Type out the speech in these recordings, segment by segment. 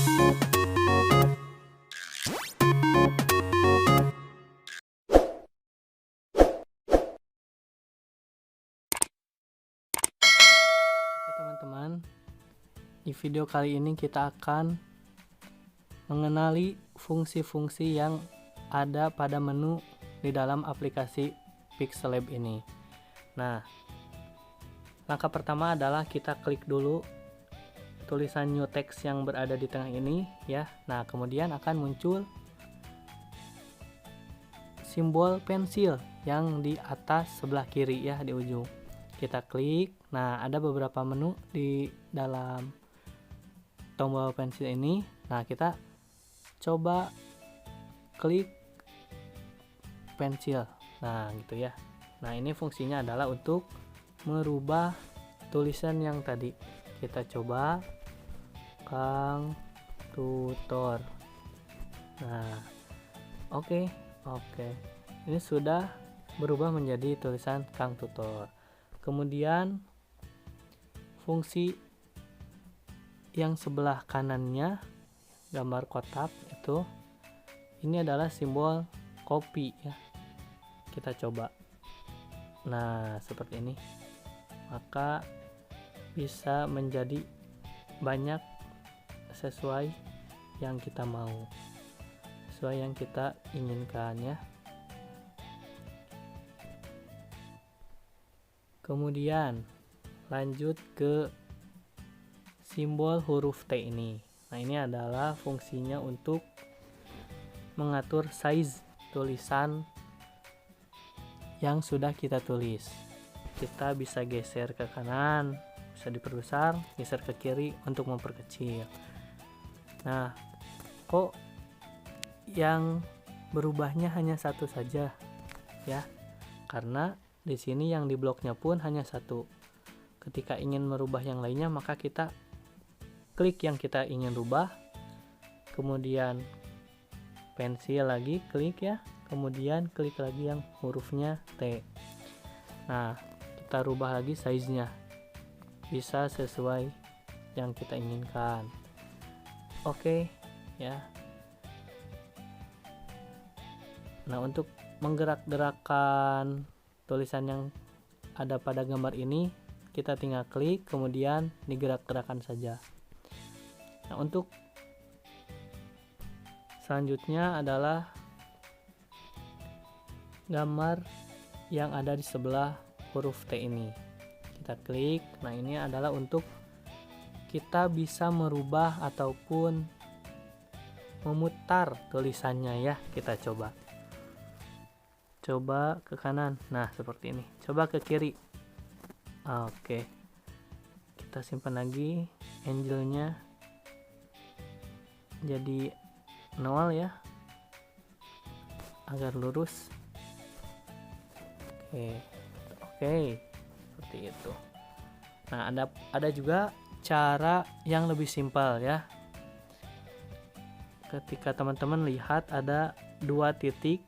Oke teman-teman, di video kali ini kita akan mengenali fungsi-fungsi yang ada pada menu di dalam aplikasi Pixelab ini. Nah, langkah pertama adalah kita klik dulu tulisan new text yang berada di tengah ini ya. Nah, kemudian akan muncul simbol pensil yang di atas sebelah kiri ya, di ujung. Kita klik. Nah, ada beberapa menu di dalam tombol pensil ini. Nah, kita coba klik pensil. Nah, gitu ya. Nah, ini fungsinya adalah untuk merubah tulisan yang tadi. Kita coba Kang Tutor. Nah, oke. Ini sudah berubah menjadi tulisan Kang Tutor. Kemudian fungsi yang sebelah kanannya, gambar kotak itu, ini adalah simbol copy ya. Kita coba. Nah, seperti ini. Maka bisa menjadi banyak sesuai yang kita mau, sesuai yang kita inginkan ya. Kemudian lanjut ke simbol huruf T ini. Nah, ini adalah fungsinya untuk mengatur size tulisan yang sudah kita tulis. Kita bisa geser ke kanan, bisa diperbesar, geser ke kiri untuk memperkecil. Nah, kok yang berubahnya hanya satu saja ya? Karena di sini yang di bloknya pun hanya satu. Ketika ingin merubah yang lainnya, maka kita klik yang kita ingin rubah, kemudian pensil lagi, klik ya, kemudian klik lagi yang hurufnya T. Nah, kita rubah lagi size-nya, bisa sesuai yang kita inginkan. Oke ya. Nah, untuk menggerak-gerakkan tulisan yang ada pada gambar ini, kita tinggal klik, kemudian digerak-gerakkan saja. Nah, untuk selanjutnya adalah gambar yang ada di sebelah huruf T ini. Kita klik. Nah, ini adalah untuk kita bisa merubah ataupun memutar tulisannya ya. Kita coba ke kanan. Nah, seperti ini. Coba ke kiri. Oke. Kita simpan lagi angle-nya jadi 0 ya, agar lurus. Oke, seperti itu. Nah, ada juga cara yang lebih simpel ya. Ketika teman-teman lihat ada 2 titik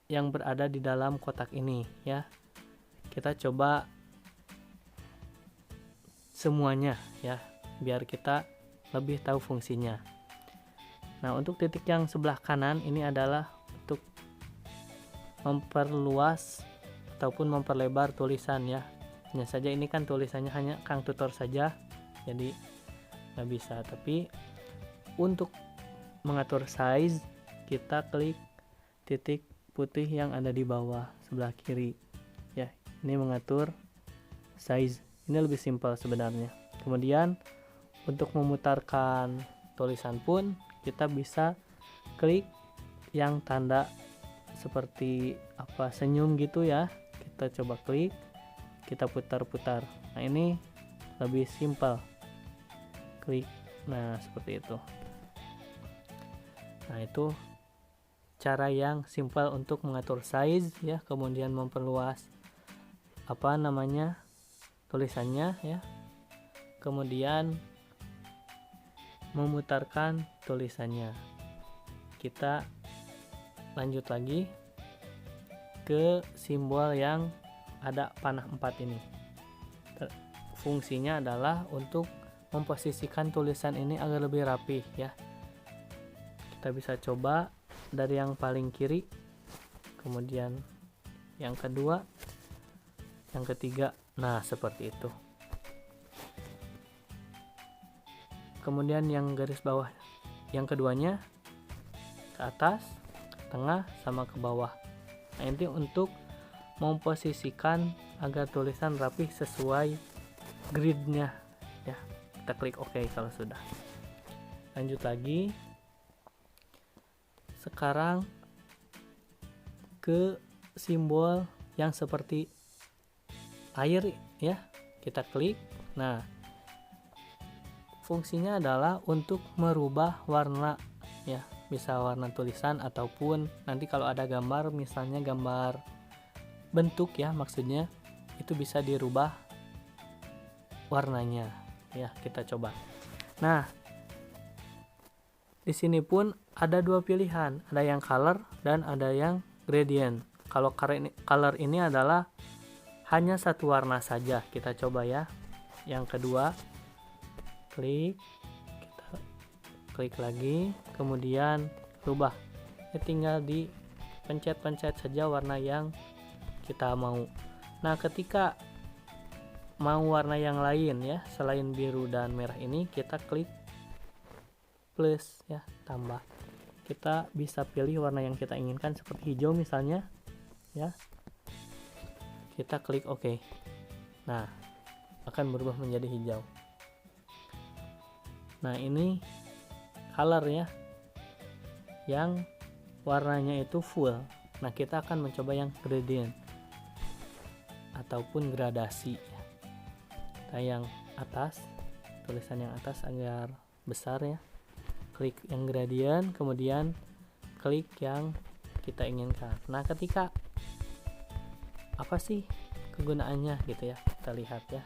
yang berada di dalam kotak ini ya, kita coba semuanya ya, biar kita lebih tahu fungsinya. Nah, untuk titik yang sebelah kanan ini adalah untuk memperluas ataupun memperlebar tulisan ya. Hanya saja ini kan tulisannya hanya Kang Tutor saja, jadi nggak bisa. Tapi untuk mengatur size, kita klik titik putih yang ada di bawah sebelah kiri ya. Ini mengatur size. Ini lebih simpel sebenarnya. Kemudian untuk memutarkan tulisan pun kita bisa klik yang tanda seperti senyum gitu ya. Kita coba klik, kita putar-putar. Nah, ini lebih simpel. Klik. Nah, seperti itu. Nah, itu cara yang simpel untuk mengatur size ya, kemudian memperluas tulisannya ya. Kemudian memutarkan tulisannya. Kita lanjut lagi ke simbol yang ada panah 4 ini. Fungsinya adalah untuk memposisikan tulisan ini agar lebih rapi ya. Kita bisa coba dari yang paling kiri, kemudian yang kedua, yang ketiga. Nah, seperti itu. Kemudian yang garis bawah yang keduanya ke atas, ke tengah, sama ke bawah. Nah, ini untuk memposisikan agar tulisan rapi sesuai gridnya ya. Kita klik OK kalau sudah. Lanjut lagi. Sekarang ke simbol yang seperti air ya, kita klik. Nah, fungsinya adalah untuk merubah warna ya, bisa warna tulisan ataupun nanti kalau ada gambar, misalnya gambar bentuk ya, maksudnya itu bisa dirubah warnanya ya. Kita coba. Nah, di sini pun ada dua pilihan, ada yang color dan ada yang gradient. Kalau color ini adalah hanya satu warna saja. Kita coba ya. Yang kedua, klik, kita klik lagi, kemudian rubah. Ya, tinggal dipencet-pencet saja warna yang kita mau. Nah, ketika mau warna yang lain ya, selain biru dan merah ini, kita klik plus ya, tambah. Kita bisa pilih warna yang kita inginkan seperti hijau misalnya ya. Kita klik OK. Nah, akan berubah menjadi hijau. Nah, ini color ya, yang warnanya itu full. Nah, kita akan mencoba yang gradient ataupun gradasi. Kita yang atas, tulisan yang atas agar besar ya. Klik yang gradient, kemudian klik yang kita inginkan. Nah, ketika apa sih kegunaannya gitu ya, kita lihat ya.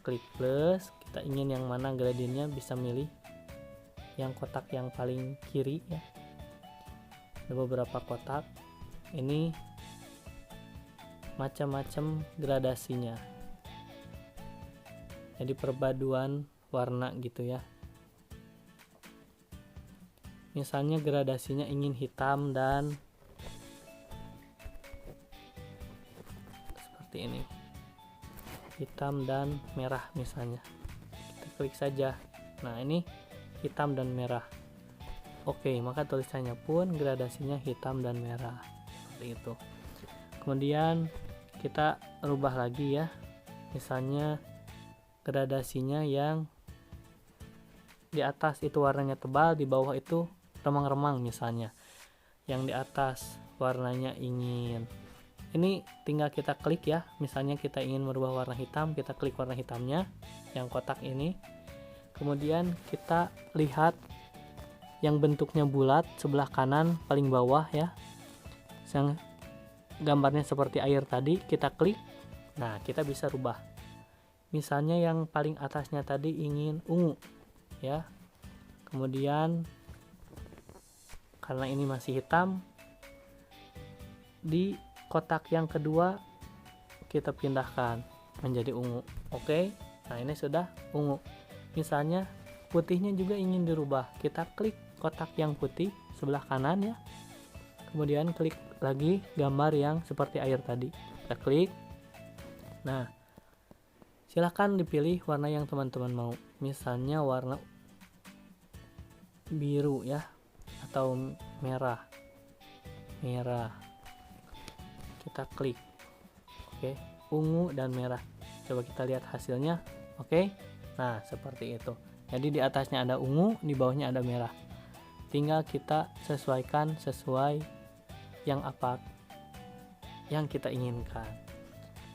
Klik plus, kita ingin yang mana gradientnya, bisa milih yang kotak yang paling kiri ya. Ada beberapa kotak, ini macam-macam gradasinya, jadi perpaduan warna gitu ya. Misalnya gradasinya ingin hitam dan seperti ini, hitam dan merah misalnya. Kita klik saja. Nah, ini hitam dan merah. Oke, maka tulisannya pun gradasinya hitam dan merah seperti itu. Kemudian kita rubah lagi ya, misalnya gradasinya yang di atas itu warnanya tebal, di bawah itu remang-remang misalnya. Yang di atas warnanya ingin, ini tinggal kita klik ya. Misalnya kita ingin merubah warna hitam, kita klik warna hitamnya yang kotak ini. Kemudian kita lihat yang bentuknya bulat sebelah kanan paling bawah ya, yang gambarnya seperti air tadi, kita klik. Nah, kita bisa rubah. Misalnya yang paling atasnya tadi ingin ungu ya, kemudian karena ini masih hitam, di kotak yang kedua kita pindahkan menjadi ungu. Oke, nah ini sudah ungu. Misalnya putihnya juga ingin dirubah, kita klik kotak yang putih sebelah kanan ya, kemudian klik lagi gambar yang seperti air tadi, kita klik. Nah, silahkan dipilih warna yang teman-teman mau, misalnya warna biru ya, atau merah. Kita klik. Oke, ungu dan merah. Coba kita lihat hasilnya. Oke. Nah, seperti itu. Jadi di atasnya ada ungu, di bawahnya ada merah. Tinggal kita sesuaikan sesuai yang apa yang kita inginkan.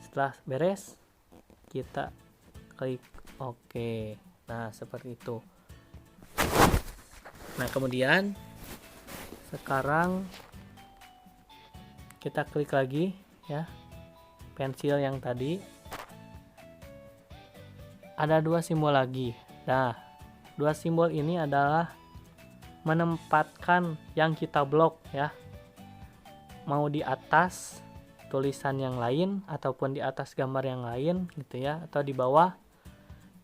Setelah beres, kita klik OK. Nah, seperti itu. Nah, kemudian sekarang kita klik lagi ya, pensil yang tadi. Ada dua simbol lagi. Nah, dua simbol ini adalah menempatkan yang kita blok ya, mau di atas tulisan yang lain ataupun di atas gambar yang lain gitu ya, atau di bawah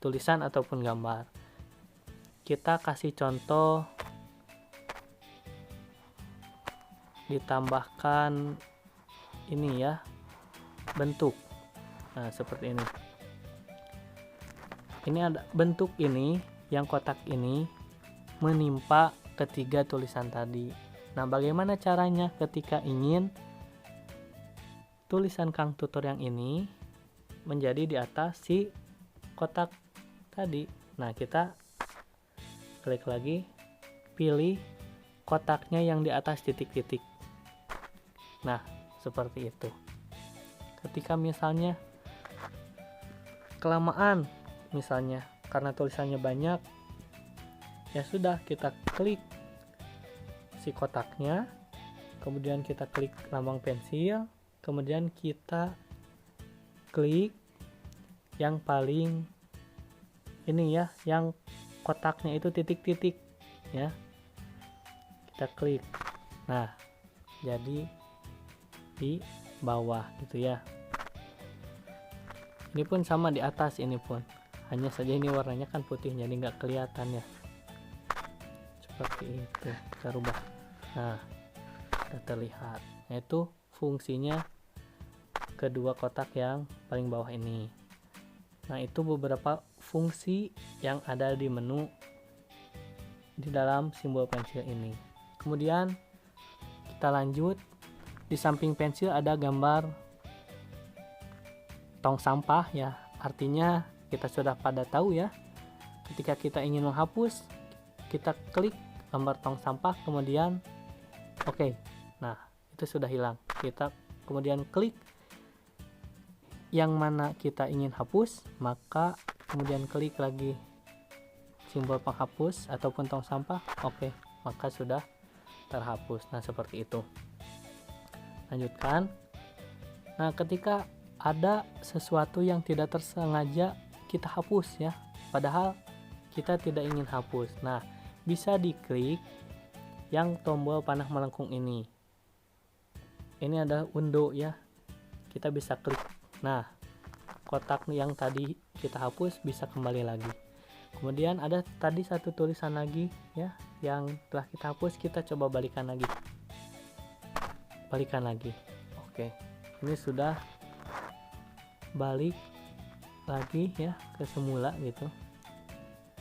tulisan ataupun gambar. Kita kasih contoh ditambahkan ini ya, bentuk. Nah, seperti ini. Ini ada bentuk ini, yang kotak ini menimpa ketiga tulisan tadi. Nah, bagaimana caranya ketika ingin tulisan Kang Tutor yang ini menjadi di atas si kotak tadi? Nah, kita klik lagi, pilih kotaknya yang di atas titik-titik. Nah, seperti itu. Ketika misalnya kelamaan, misalnya karena tulisannya banyak, ya sudah, kita klik si kotaknya, kemudian kita klik lambang pensil, kemudian kita klik yang paling ini ya, yang kotaknya itu titik-titik ya, kita klik. Nah, jadi di bawah gitu ya. Ini pun sama di atas, ini pun hanya saja ini warnanya kan putih, jadi nggak kelihatan ya, seperti itu. Kita rubah. Nah, sudah terlihat. Nah, itu fungsinya kedua kotak yang paling bawah ini. Nah, itu beberapa fungsi yang ada di menu di dalam simbol pensil ini. Kemudian kita lanjut. Di samping pensil ada gambar tong sampah ya. Artinya kita sudah pada tahu ya, ketika kita ingin menghapus, kita klik gambar tong sampah, kemudian oke. Nah, itu sudah hilang. Kita kemudian klik yang mana kita ingin hapus, maka kemudian klik lagi simbol penghapus ataupun tong sampah, oke, maka sudah terhapus. Nah, seperti itu. Lanjutkan. Nah, ketika ada sesuatu yang tidak tersengaja kita hapus ya, padahal kita tidak ingin hapus. Nah, bisa diklik yang tombol panah melengkung ini. Ini ada undo ya, kita bisa klik. Nah, kotak yang tadi kita hapus bisa kembali lagi. Kemudian ada tadi satu tulisan lagi ya, yang telah kita hapus, kita coba balikan lagi. Oke, ini sudah balik lagi ya ke semula gitu,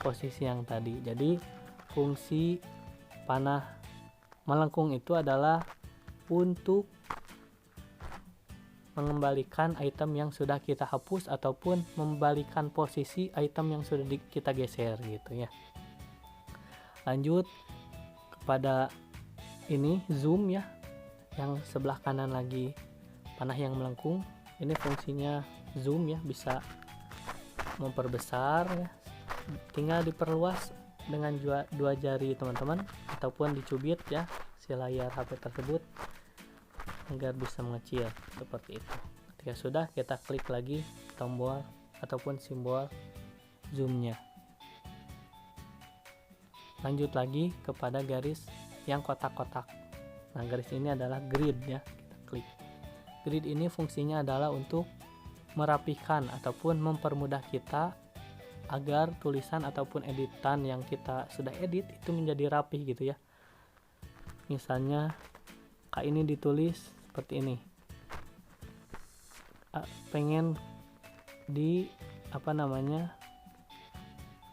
posisi yang tadi. Jadi fungsi panah melengkung itu adalah untuk mengembalikan item yang sudah kita hapus ataupun membalikan posisi item yang sudah kita geser gitu ya. Lanjut kepada ini zoom ya, yang sebelah kanan lagi panah yang melengkung. Ini fungsinya zoom ya, bisa memperbesar ya, tinggal diperluas dengan dua jari teman-teman, ataupun dicubit ya si layar HP tersebut agar bisa mengecil seperti itu. Ketika sudah, kita klik lagi tombol ataupun simbol zoomnya. Lanjut lagi kepada garis yang kotak-kotak. Nah, garis ini adalah grid ya, kita klik. Grid ini fungsinya adalah untuk merapikan ataupun mempermudah kita agar tulisan ataupun editan yang kita sudah edit itu menjadi rapi gitu ya. Misalnya kayak ini ditulis seperti ini, pengen di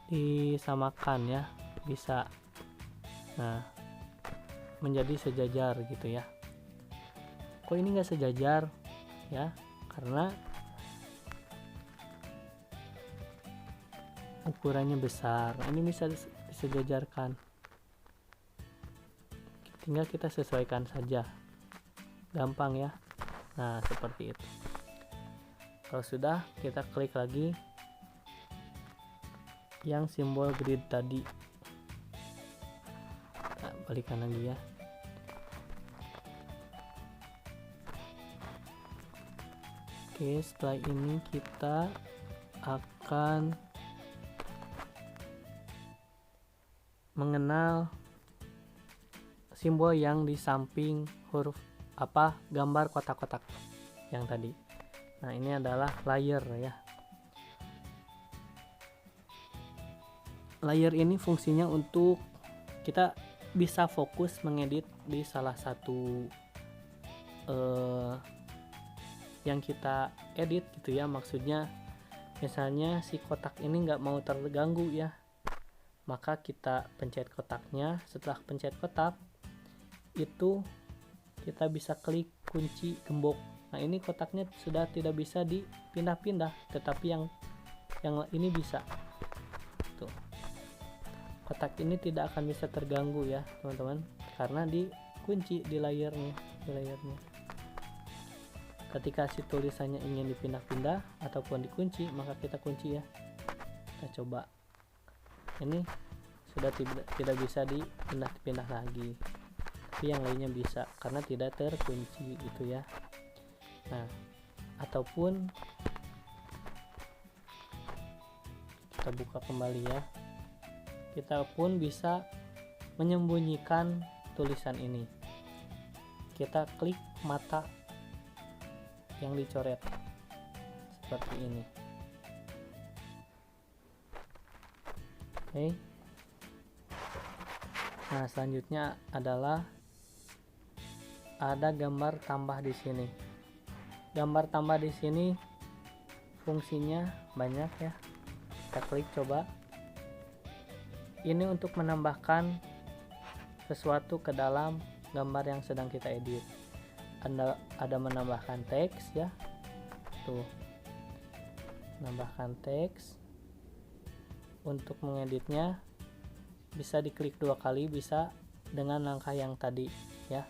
disamakan ya, bisa. Nah, menjadi sejajar gitu ya. Kok ini nggak sejajar ya, karena ukurannya besar. Ini bisa disejajarkan, tinggal kita sesuaikan saja, gampang ya. Nah, seperti itu. Kalau sudah, kita klik lagi yang simbol grid tadi. Nah, balikan lagi ya. Oke, setelah ini kita akan mengenal simbol yang di samping huruf gambar kotak-kotak yang tadi. Nah, ini adalah layer ya. Layer ini fungsinya untuk kita bisa fokus mengedit di salah satu yang kita edit gitu ya. Maksudnya misalnya si kotak ini nggak mau terganggu ya, maka kita pencet kotaknya. Setelah pencet kotak itu kita bisa klik kunci gembok. Nah ini kotaknya sudah tidak bisa dipindah-pindah, tetapi yang ini bisa. Tuh, kotak ini tidak akan bisa terganggu ya teman-teman, karena dikunci di layarnya. Ketika si tulisannya ingin dipindah-pindah ataupun dikunci, maka kita kunci ya. Kita coba. Ini sudah tidak bisa dipindah-pindah lagi, tapi yang lainnya bisa karena tidak terkunci gitu ya. Nah, ataupun kita buka kembali ya, kita pun bisa menyembunyikan tulisan ini. Kita klik mata yang dicoret seperti ini. Oke. Nah, selanjutnya adalah ada gambar tambah di sini. Gambar tambah di sini fungsinya banyak ya. Kita klik coba. Ini untuk menambahkan sesuatu ke dalam gambar yang sedang kita edit. Ada menambahkan teks ya. Tuh. Menambahkan teks. Untuk mengeditnya bisa diklik 2 kali, bisa dengan langkah yang tadi ya.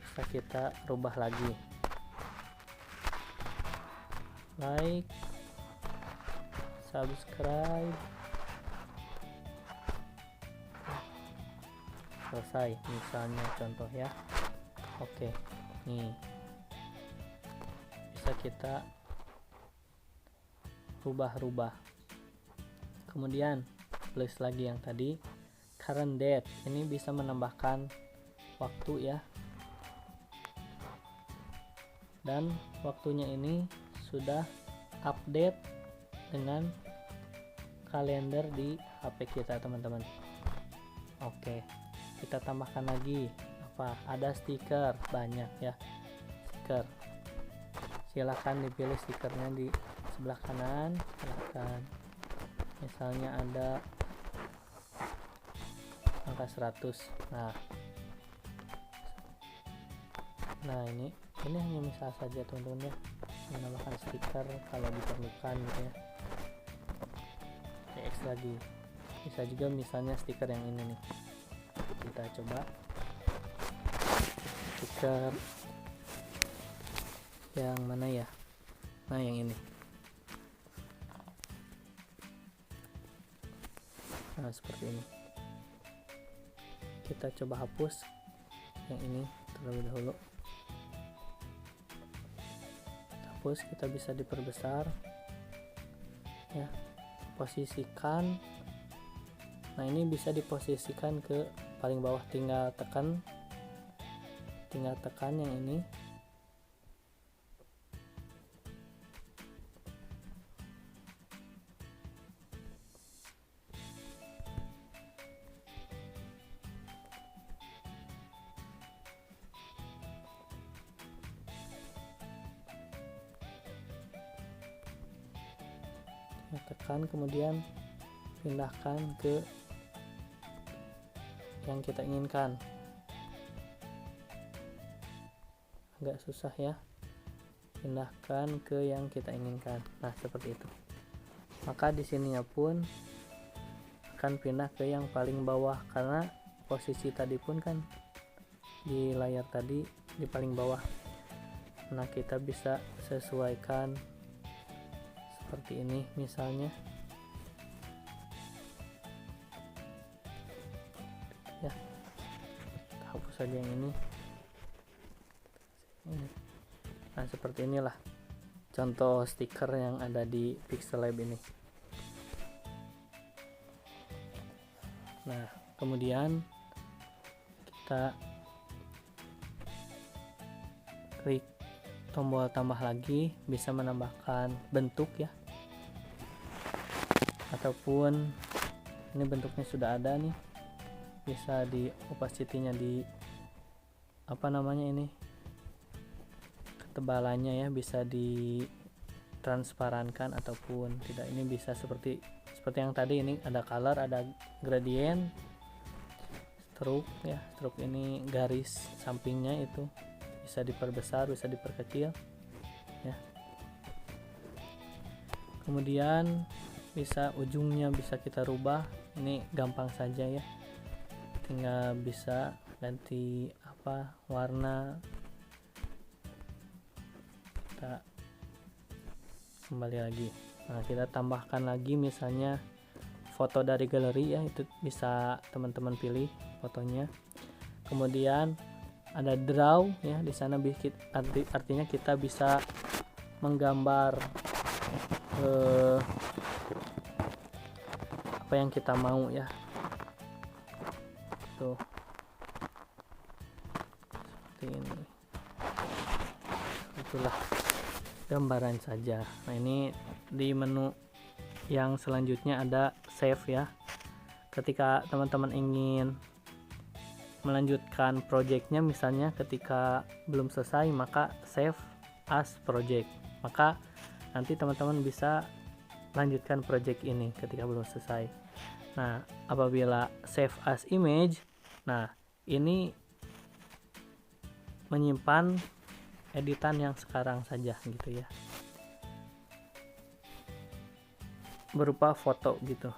Bisa kita rubah lagi. Like, subscribe, selesai misalnya contoh ya. Oke, nih bisa kita rubah-rubah. Kemudian tulis lagi yang tadi current date, ini bisa menambahkan waktu ya, dan waktunya ini sudah update dengan kalender di HP kita teman-teman. Oke, kita tambahkan lagi apa, ada stiker banyak ya. Stiker, silahkan dipilih stikernya di sebelah kanan. Silahkan, misalnya ada angka 100. Nah ini hanya misal saja teman-teman ya, menambahkan stiker kalau diperlukan gitu ya. X lagi, bisa juga misalnya stiker yang ini nih, kita coba stiker yang mana ya. Nah yang ini. Nah seperti ini. Kita coba hapus yang ini terlebih dahulu. Hapus, kita bisa diperbesar ya, posisikan. Nah ini bisa diposisikan ke paling bawah, tinggal tekan yang ini. Tekan, kemudian pindahkan ke yang kita inginkan. Agak susah ya, pindahkan ke yang kita inginkan. Nah seperti itu. Maka di sininya pun akan pindah ke yang paling bawah, karena posisi tadi pun kan di layar tadi di paling bawah. Nah kita bisa sesuaikan seperti ini misalnya ya. Kita hapus saja yang ini. Nah seperti inilah contoh stiker yang ada di Pixel Lab ini. Nah kemudian kita klik tombol tambah lagi, bisa menambahkan bentuk ya, ataupun ini bentuknya sudah ada nih, bisa di opacity-nya ini ketebalannya ya, bisa ditransparankan ataupun tidak. Ini bisa seperti yang tadi, ini ada color, ada gradient, stroke ya. Stroke ini garis sampingnya itu bisa diperbesar, bisa diperkecil ya. Kemudian bisa ujungnya bisa kita rubah. Ini gampang saja ya, tinggal bisa ganti warna. Kita kembali lagi. Nah, kita tambahkan lagi misalnya foto dari galeri ya, itu bisa teman-teman pilih fotonya. Kemudian ada draw ya, di sana artinya kita bisa menggambar apa yang kita mau ya. Tuh. Seperti ini. Itulah gambaran saja. Nah, ini di menu yang selanjutnya ada save ya. Ketika teman-teman ingin melanjutkan projectnya, misalnya ketika belum selesai, maka save as project. Maka nanti teman-teman bisa lanjutkan project ini ketika belum selesai. Nah, apabila save as image, nah ini menyimpan editan yang sekarang saja gitu ya, berupa foto gitu.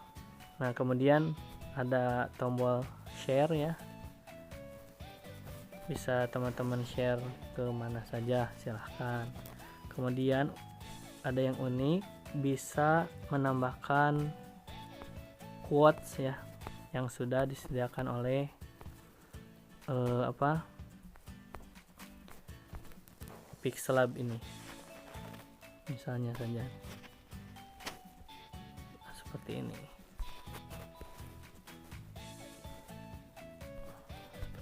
Nah, kemudian ada tombol share ya, bisa teman-teman share ke mana saja silahkan. Kemudian ada yang unik, bisa menambahkan quotes ya, yang sudah disediakan oleh Pixelab ini misalnya saja. Nah, seperti ini.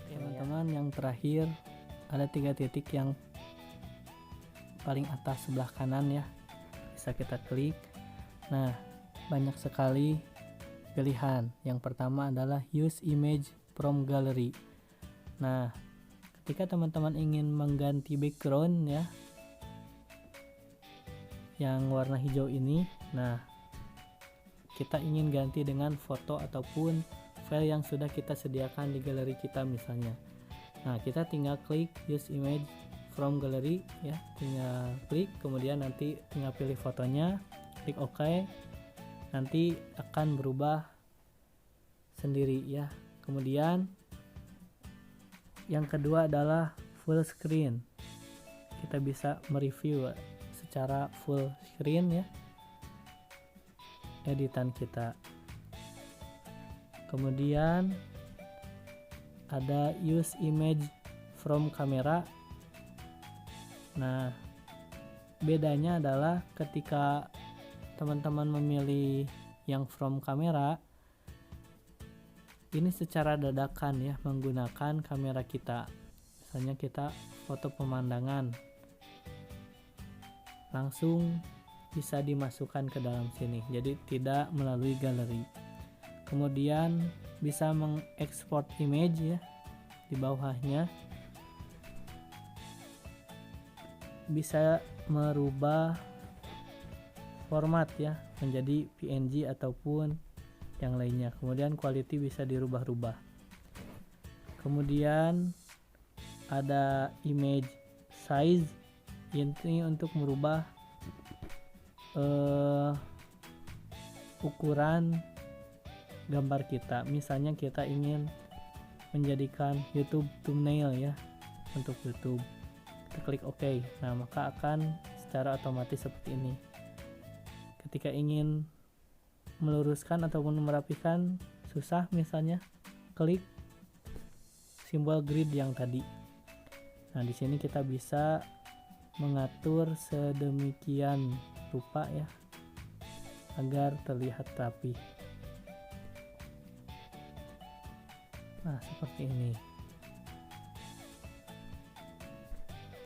Teman-teman, yang terakhir ada 3 titik yang paling atas sebelah kanan ya, bisa kita klik. Nah, banyak sekali pilihan. Yang pertama adalah use image from gallery. Nah, ketika teman-teman ingin mengganti background ya, yang warna hijau ini, nah kita ingin ganti dengan foto ataupun file yang sudah kita sediakan di galeri kita misalnya. Nah, kita tinggal klik use image from gallery ya, tinggal klik, kemudian nanti tinggal pilih fotonya, klik OK, nanti akan berubah sendiri ya. Kemudian yang kedua adalah full screen. Kita bisa mereview secara full screen ya editan kita. Kemudian ada use image from camera. Nah, bedanya adalah ketika teman-teman memilih yang from camera, ini secara dadakan ya, menggunakan kamera kita. Misalnya kita foto pemandangan, langsung bisa dimasukkan ke dalam sini, jadi tidak melalui galeri. Kemudian bisa mengekspor image ya, di bawahnya bisa merubah format ya menjadi PNG ataupun yang lainnya. Kemudian quality bisa dirubah-rubah. Kemudian ada image size, ini untuk merubah ukuran gambar kita. Misalnya kita ingin menjadikan YouTube thumbnail ya, untuk YouTube, kita klik OK. Nah, maka akan secara otomatis seperti ini. Ketika ingin meluruskan ataupun merapikan susah, misalnya klik simbol grid yang tadi. Nah, di sini kita bisa mengatur sedemikian rupa ya, agar terlihat rapi. Nah, seperti ini.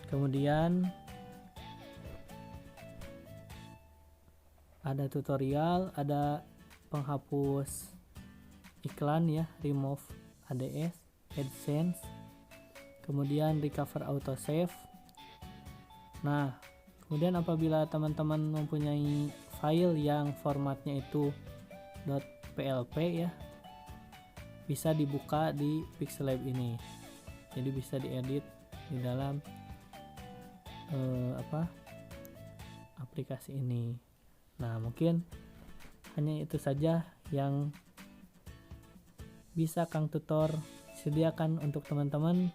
Kemudian ada tutorial, ada penghapus iklan ya, remove ADS, AdSense. kemudian recover autosave. Nah, kemudian apabila teman-teman mempunyai file yang formatnya itu .plp ya, bisa dibuka di Pixelab ini. Jadi bisa diedit di dalam aplikasi ini. Nah, mungkin hanya itu saja yang bisa Kang Tutor sediakan untuk teman-teman.